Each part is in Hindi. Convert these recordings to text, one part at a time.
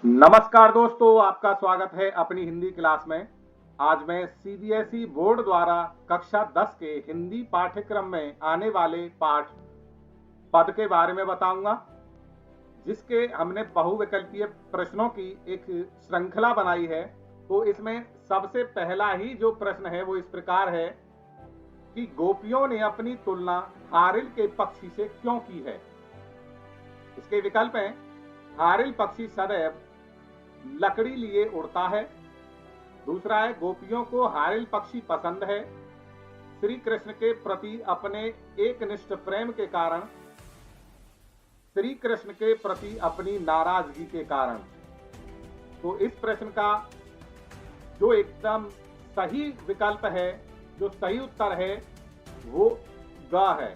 नमस्कार दोस्तों, आपका स्वागत है अपनी हिंदी क्लास में। आज मैं सीबीएसई बोर्ड द्वारा कक्षा 10 के हिंदी पाठ्यक्रम में आने वाले पाठ पद के बारे में बताऊंगा, जिसके हमने बहुविकल्पीय प्रश्नों की एक श्रृंखला बनाई है। तो इसमें सबसे पहला ही जो प्रश्न है वो इस प्रकार है कि गोपियों ने अपनी तुलना हारिल के पक्षी से क्यों की है। इसके विकल्प हैं: हारिल पक्षी सदैव लकड़ी लिए उड़ता है। दूसरा है, गोपियों को हारिल पक्षी पसंद है श्री कृष्ण के प्रति अपने एकनिष्ठ प्रेम के कारण, श्री कृष्ण के प्रति अपनी नाराजगी के कारण। तो इस प्रश्न का जो एकदम सही विकल्प है, जो सही उत्तर है, वो ग है,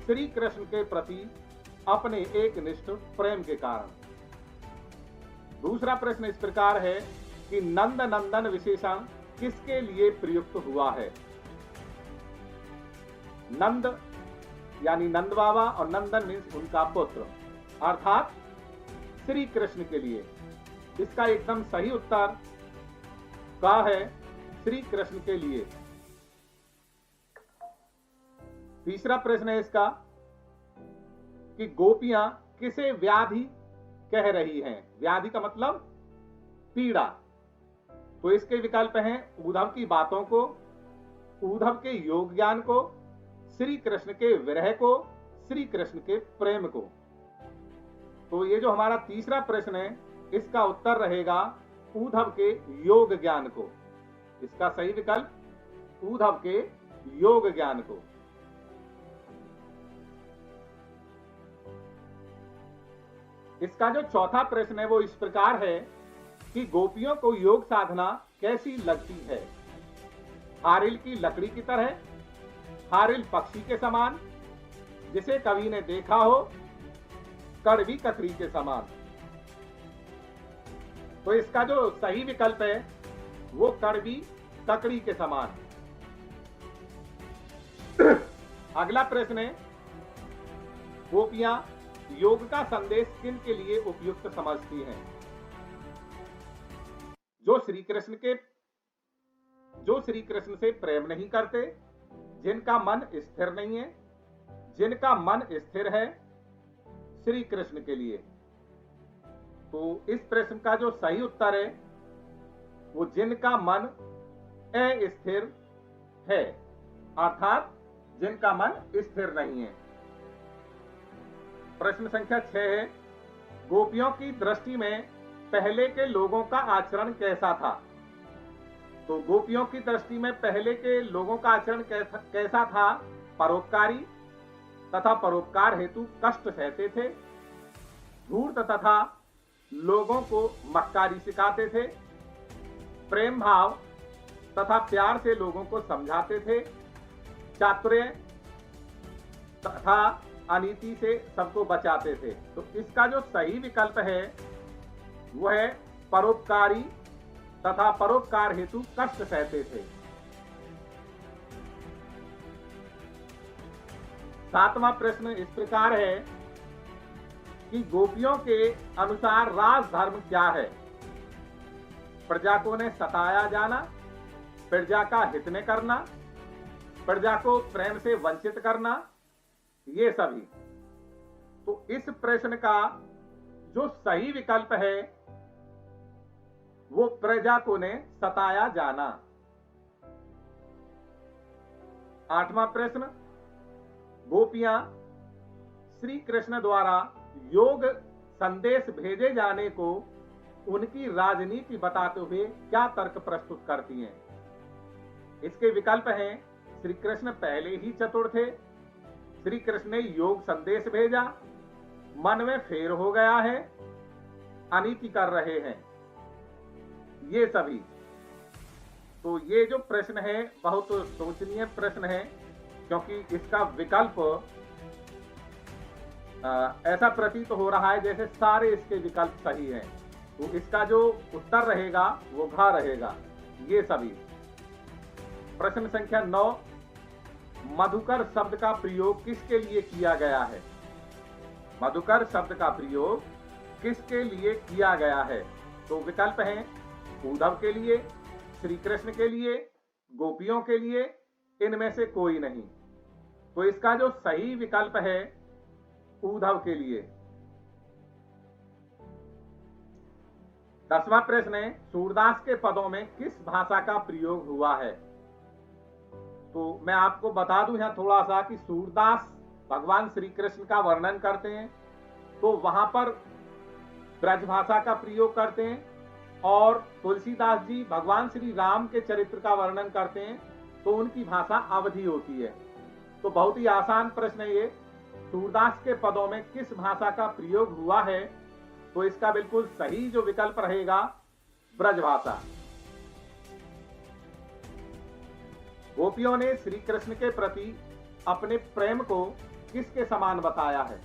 श्री कृष्ण के प्रति अपने एकनिष्ठ प्रेम के कारण। दूसरा प्रश्न इस प्रकार है कि नंद नंदन विशेषण किसके लिए प्रयुक्त हुआ है। नंद यानी नंद बाबा और नंदन मीन्स उनका पुत्र, अर्थात श्री कृष्ण के लिए। इसका एकदम सही उत्तर का है, श्री कृष्ण के लिए। तीसरा प्रश्न है इसका कि गोपियां किसे व्याधि कह रही हैं। व्याधि का मतलब पीड़ा। तो इसके विकल्प हैं: उद्धव की बातों को, उद्धव के योग ज्ञान को, श्री कृष्ण के विरह को, श्री कृष्ण के प्रेम को। तो ये जो हमारा तीसरा प्रश्न है, इसका उत्तर रहेगा उद्धव के योग ज्ञान को। इसका सही विकल्प उद्धव के योग ज्ञान को। इसका जो चौथा प्रश्न है वो इस प्रकार है कि गोपियों को योग साधना कैसी लगती है। हारिल की लकड़ी की तरह, हारिल पक्षी के समान जिसे कवि ने देखा हो, कड़वी ककड़ी के समान। तो इसका जो सही विकल्प है वो कड़वी ककड़ी के समान। अगला प्रश्न है, गोपियां योग का संदेश किन के लिए उपयुक्त समझती हैं। जो श्री कृष्ण से प्रेम नहीं करते, जिनका मन स्थिर नहीं है, जिनका मन स्थिर है, श्री कृष्ण के लिए। तो इस प्रश्न का जो सही उत्तर है वो जिनका मन अस्थिर है, अर्थात जिनका मन स्थिर नहीं है। प्रश्न संख्या 6 है, गोपियों की दृष्टि में पहले के लोगों का आचरण कैसा था। तो गोपियों की दृष्टि में पहले के लोगों का आचरण कैसा था। परोपकारी तथा परोपकार हेतु कष्ट सहते थे, धूर्त तथा लोगों को मक्कारी सिखाते थे, प्रेम भाव तथा प्यार से लोगों को समझाते थे, चातुर्य तथा अनीति से सबको बचाते थे। तो इसका जो सही विकल्प है वो है परोपकारी तथा परोपकार हेतु कष्ट सहते थे। सातवां प्रश्न इस प्रकार है कि गोपियों के अनुसार राज धर्म क्या है। प्रजा को ने सताया जाना, प्रजा का हित में करना, प्रजा को प्रेम से वंचित करना, ये सभी। तो इस प्रश्न का जो सही विकल्प है वो प्रजा को ने सताया जाना। आठवां प्रश्न, गोपियां श्री कृष्ण द्वारा योग संदेश भेजे जाने को उनकी राजनीति बताते हुए क्या तर्क प्रस्तुत करती हैं। इसके विकल्प हैं: श्री कृष्ण पहले ही चतुर थे, श्री कृष्ण ने योग संदेश भेजा, मन में फेर हो गया है, अनीति कर रहे हैं, ये सभी। तो ये जो प्रश्न है बहुत सोचनीय प्रश्न है, क्योंकि इसका विकल्प ऐसा प्रतीत हो रहा है जैसे सारे इसके विकल्प सही हैं। तो इसका जो उत्तर रहेगा वो घ रहेगा, ये सभी। प्रश्न संख्या 9, मधुकर शब्द का प्रयोग किसके लिए किया गया है। मधुकर शब्द का प्रयोग किसके लिए किया गया है? तो विकल्प हैं उद्धव के लिए, श्री कृष्ण के लिए, गोपियों के लिए, इनमें से कोई नहीं। तो इसका जो सही विकल्प है उद्धव के लिए। 10वां प्रश्न है सूरदास के पदों में किस भाषा का प्रयोग हुआ है? तो मैं आपको बता दूं यहां थोड़ा सा कि सूरदास भगवान श्री कृष्ण का वर्णन करते हैं तो वहां पर ब्रज भाषा का प्रयोग करते हैं, और तुलसीदास जी भगवान श्री राम के चरित्र का वर्णन करते हैं तो उनकी भाषा अवधी होती है। तो बहुत ही आसान प्रश्न है ये, सूरदास के पदों में किस भाषा का प्रयोग हुआ है? तो इसका बिल्कुल सही जो विकल्प रहेगा ब्रज भाषा। गोपियों ने श्री कृष्ण के प्रति अपने प्रेम को किसके समान बताया है?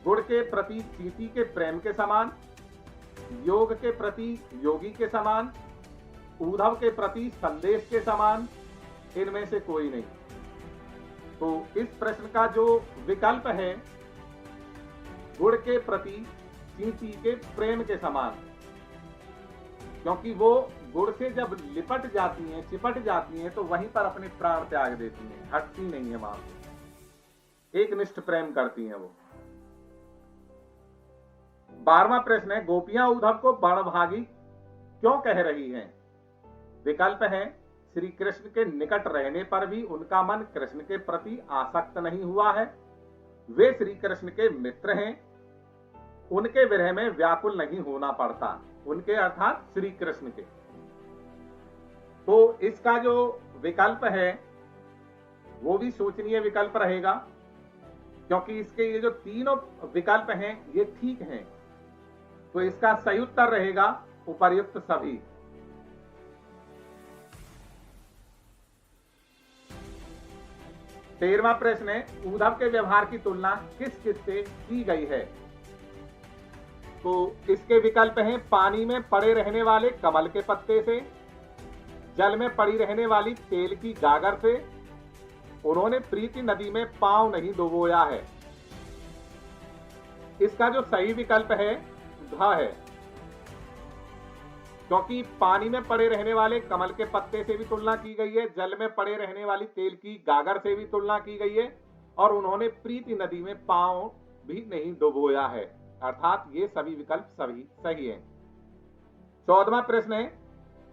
गुड़ के प्रति चींटी के प्रेम के समान, योग के प्रति योगी के समान, उद्धव के प्रति संदेश के समान, इनमें से कोई नहीं। तो इस प्रश्न का जो विकल्प है गुड़ के प्रति चींटी के प्रेम के समान, क्योंकि वो गुड़ से जब लिपट जाती हैं, चिपट जाती हैं तो वहीं पर अपने प्राण त्याग देती हैं, हटती नहीं है वहां से, एक निष्ठ प्रेम करती हैं वो। 12वां प्रश्न है गोपियां उद्धव को बड़भागी क्यों कह रही हैं? विकल्प है श्री कृष्ण के निकट रहने पर भी उनका मन कृष्ण के प्रति आसक्त नहीं हुआ है, वे श्री कृष्ण के मित्र हैं, उनके विरह में व्याकुल नहीं होना पड़ता, उनके अर्थात श्री कृष्ण के। तो इसका जो विकल्प है वो भी सोचनीय विकल्प रहेगा, क्योंकि इसके ये जो तीनों विकल्प हैं ये ठीक हैं। तो इसका सही उत्तर रहेगा उपर्युक्त सभी। तेरहवां प्रश्न है उद्धव के व्यवहार की तुलना किस किस से की गई है? तो इसके विकल्प हैं पानी में पड़े रहने वाले कमल के पत्ते से, जल में पड़ी रहने वाली तेल की गागर से, उन्होंने प्रीति नदी में पांव नहीं डुबोया है। इसका जो सही विकल्प है ध है, क्योंकि पानी में पड़े रहने वाले कमल के पत्ते से भी तुलना की गई है, जल में पड़े रहने वाली तेल की गागर से भी तुलना की गई है, और उन्होंने प्रीति नदी में पांव भी नहीं डुबोया है, अर्थात ये सभी विकल्प सभी सही है। 14वां प्रश्न है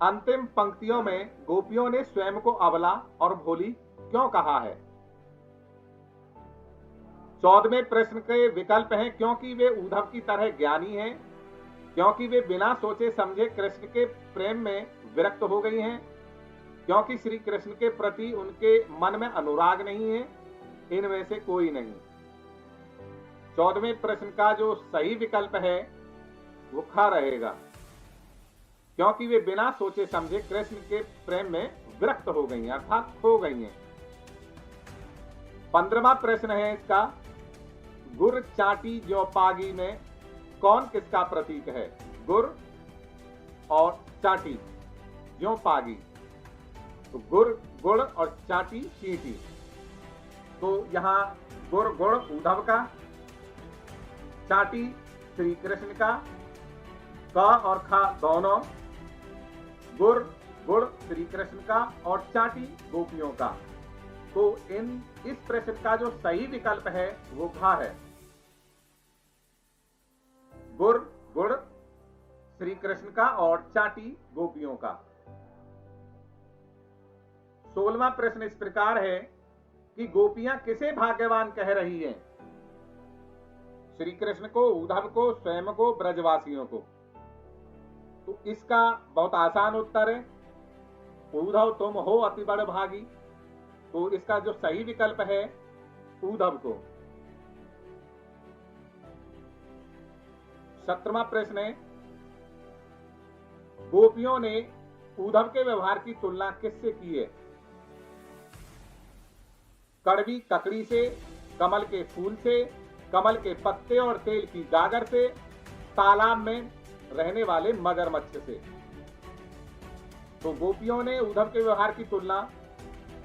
अंतिम पंक्तियों में गोपियों ने स्वयं को अबला और भोली क्यों कहा है? 14वें प्रश्न के विकल्प हैं क्योंकि वे उद्धव की तरह ज्ञानी हैं, क्योंकि वे बिना सोचे समझे कृष्ण के प्रेम में विरक्त हो गई हैं, क्योंकि श्री कृष्ण के प्रति उनके मन में अनुराग नहीं है, इनमें से कोई नहीं। 14वें प्रश्न का जो सही विकल्प है वो ख रहेगा, क्योंकि वे बिना सोचे समझे कृष्ण के प्रेम में विरक्त हो गई हैं, अर्थात खो गई हैं। 15वां प्रश्न है इसका गुर चाटी ज्यों पागी में कौन किसका प्रतीक है? गुर और चाटी ज्यों पागी, तो गुर गुड़ और चाटी चींटी। तो यहां गुर गुड़ उद्धव का, चाटी श्री कृष्ण का, क और ख दोनों, गुर गुड़ श्री कृष्ण का और चाटी गोपियों का। तो इस प्रश्न का जो सही विकल्प है वो घ है, गुर गुड़ श्री कृष्ण का और चाटी गोपियों का। 16वां प्रश्न इस प्रकार है कि गोपियां किसे भाग्यवान कह रही हैं? श्री कृष्ण को, उद्धव को, स्वयं को, ब्रजवासियों को? तो इसका बहुत आसान उत्तर है उद्धव तुम हो अति बड़ भागी। तो इसका जो सही विकल्प है उद्धव को। 17वां प्रश्न है गोपियों ने उद्धव के व्यवहार की तुलना किससे की है? कड़वी ककड़ी से, कमल के फूल से, कमल के पत्ते और तेल की गागर से, तालाब में रहने वाले मगरमच्छ से। तो गोपियों ने उद्धव के व्यवहार की तुलना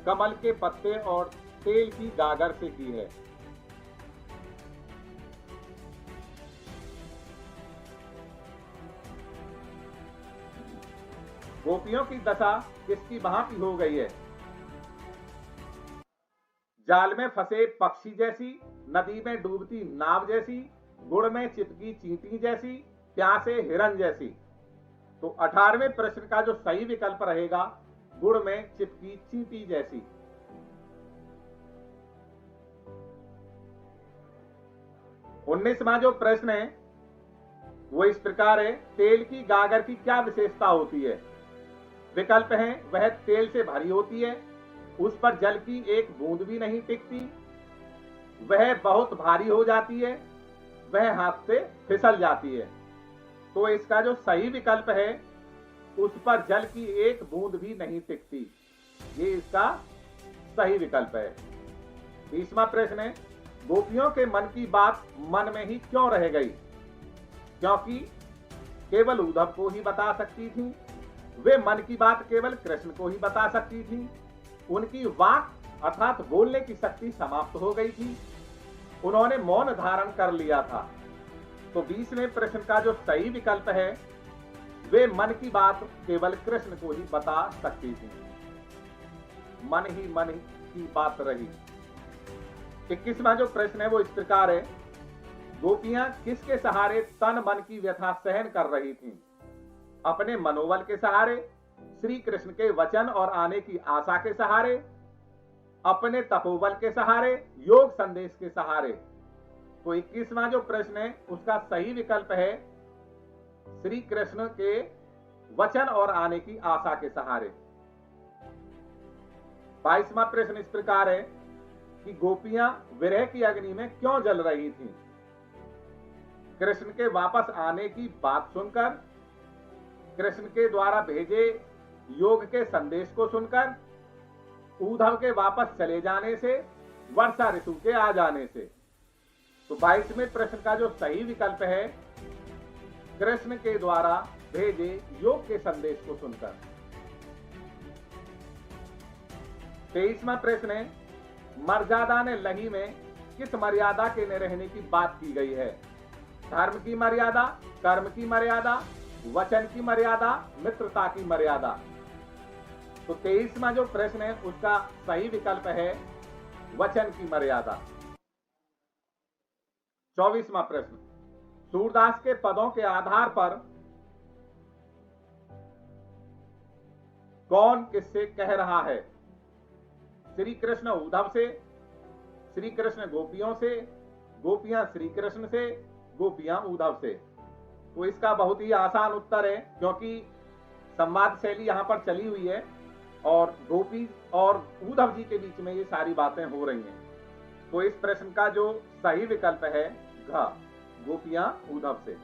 कमल के पत्ते और तेल की गागर से की है। गोपियों की दशा किसकी भांति हो गई है? जाल में फंसे पक्षी जैसी, नदी में डूबती नाव जैसी, गुड़ में चिपकी चींटी जैसी, प्यासे हिरन जैसी। तो 18वें प्रश्न का जो सही विकल्प रहेगा, गुड़ में चिपकी चींटी जैसी। उन्नीसवां जो प्रश्न है वो इस प्रकार है, तेल की गागर की क्या विशेषता होती है? विकल्प है, वह तेल से भरी होती है, उस पर जल की एक बूंद भी नहीं टिकती, वह बहुत भारी हो जाती है, वह हाथ से फिसल जाती है। तो इसका जो सही विकल्प है, उस पर जल की एक बूंद भी नहीं टिकती, ये इसका सही विकल्प है। 20वां प्रश्न है, गोपियों के मन की बात मन में ही क्यों रह गई? क्योंकि केवल उद्धव को ही बता सकती थी, वे मन की बात केवल कृष्ण को ही बता सकती थी, उनकी वाक अर्थात बोलने की शक्ति समाप्त हो गई थी, उन्होंने मौन धारण कर लिया था। तो 20वें प्रश्न का जो सही विकल्प है, वे मन की बात केवल कृष्ण को ही बता सकती थी, मन ही की बात रही। 21वां जो प्रश्न है वो इस प्रकार है, गोपियां किसके सहारे तन मन की व्यथा सहन कर रही थीं? अपने मनोबल के सहारे, श्री कृष्ण के वचन और आने की आशा के सहारे, अपने तपोबल के सहारे, योग संदेश के सहारे। तो 21वां जो प्रश्न है उसका सही विकल्प है श्री कृष्ण के वचन और आने की आशा के सहारे। 22वां प्रश्न इस प्रकार है कि गोपियां विरह की अग्नि में क्यों जल रही थीं? कृष्ण के वापस आने की बात सुनकर, कृष्ण के द्वारा भेजे योग के संदेश को सुनकर, उद्धव के वापस चले जाने से, वर्षा ऋतु के आ जाने से। तो 22वें प्रश्न का जो सही विकल्प है, कृष्ण के द्वारा भेजे योग के संदेश को सुनकर। 23वां प्रश्न है, मर्यादा ने लही में किस मर्यादा के न रहने की बात की गई है? धर्म की मर्यादा, कर्म की मर्यादा, वचन की मर्यादा, मित्रता की मर्यादा। तो 23वां जो प्रश्न है उसका सही विकल्प है वचन की मर्यादा। 24वां प्रश्न, सूरदास के पदों के आधार पर कौन किससे कह रहा है? श्री कृष्ण उद्धव से, श्री कृष्ण गोपियों से, गोपियां श्री कृष्ण से, गोपियां उद्धव से। तो इसका बहुत ही आसान उत्तर है, क्योंकि संवाद शैली यहां पर चली हुई है और गोपी और उद्धव जी के बीच में ये सारी बातें हो रही हैं। तो इस प्रश्न का जो सही विकल्प है घ, गोपियां उद्धव से।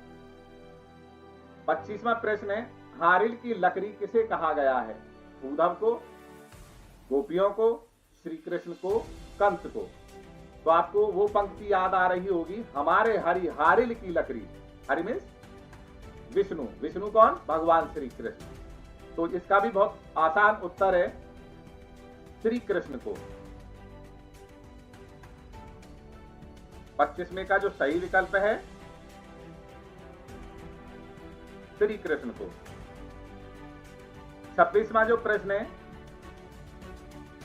25वां प्रश्न है, हारिल की लकड़ी किसे कहा गया है? उद्धव को, गोपियों को, श्री कृष्ण को, कंस को। तो आपको वो पंक्ति याद आ रही होगी, हमारे हरि हारिल की लकड़ी। हरि मीन्स विष्णु, विष्णु कौन? भगवान श्री कृष्ण। तो इसका भी बहुत आसान उत्तर है श्री कृष्ण को। 25वें का जो सही विकल्प है श्री कृष्ण को। 26वां जो प्रश्न है,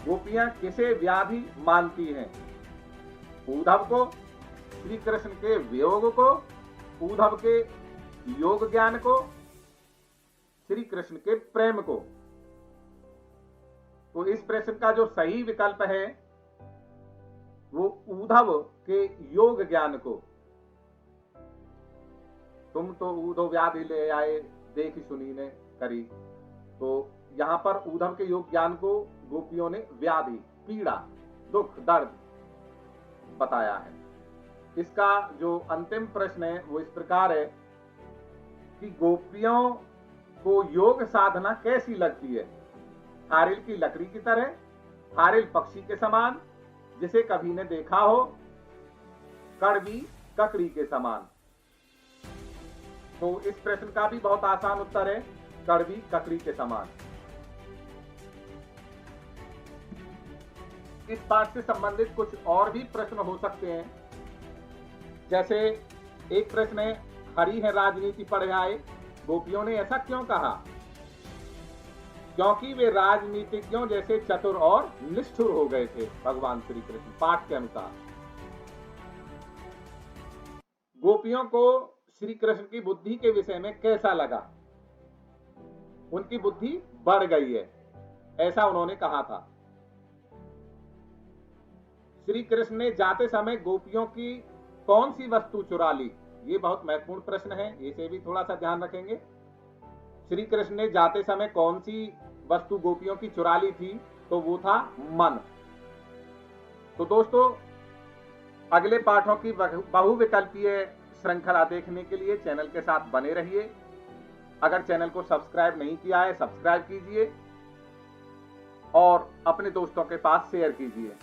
गोपियां किसे व्याधि मानती हैं? उद्धव को, श्री कृष्ण के वियोग को, उद्धव के योग ज्ञान को, श्री कृष्ण के प्रेम को। तो इस प्रश्न का जो सही विकल्प है वो उद्धव के योग ज्ञान को। तुम तो उद्धव व्याधि ले आए, देखी सुनी ने करी। तो यहां पर उद्धव के योग ज्ञान को गोपियों ने व्याधि, पीड़ा, दुख, दर्द बताया है। इसका जो अंतिम प्रश्न है वो इस प्रकार है कि गोपियों को योग साधना कैसी लगती है? हारिल की लकड़ी की तरह, हारिल पक्षी के समान जिसे कभी ने देखा हो, कड़वी ककड़ी के समान। तो इस प्रश्न का भी बहुत आसान उत्तर है कड़वी ककड़ी के समान। इस पाठ से संबंधित कुछ और भी प्रश्न हो सकते हैं, जैसे एक प्रश्न है, हरि है राजनीति पढ़ आए, गोपियों ने ऐसा क्यों कहा? क्योंकि वे राजनीतिज्ञों जैसे चतुर और निष्ठुर हो गए थे। भगवान श्री कृष्ण पाठ के अनुसार गोपियों को श्री कृष्ण की बुद्धि के विषय में कैसा लगा? उनकी बुद्धि बढ़ गई है, ऐसा उन्होंने कहा था। श्री कृष्ण ने जाते समय गोपियों की कौन सी वस्तु चुरा ली? ये बहुत महत्वपूर्ण प्रश्न है, इसे भी थोड़ा सा ध्यान रखेंगे। श्री कृष्ण ने जाते समय कौन सी वस्तु गोपियों की चुरा ली थी? तो वो था मन। तो दोस्तों, अगले पाठों की बहुविकल्पीय श्रृंखला देखने के लिए चैनल के साथ बने रहिए। अगर चैनल को सब्सक्राइब नहीं किया है, सब्सक्राइब कीजिए और अपने दोस्तों के पास शेयर कीजिए।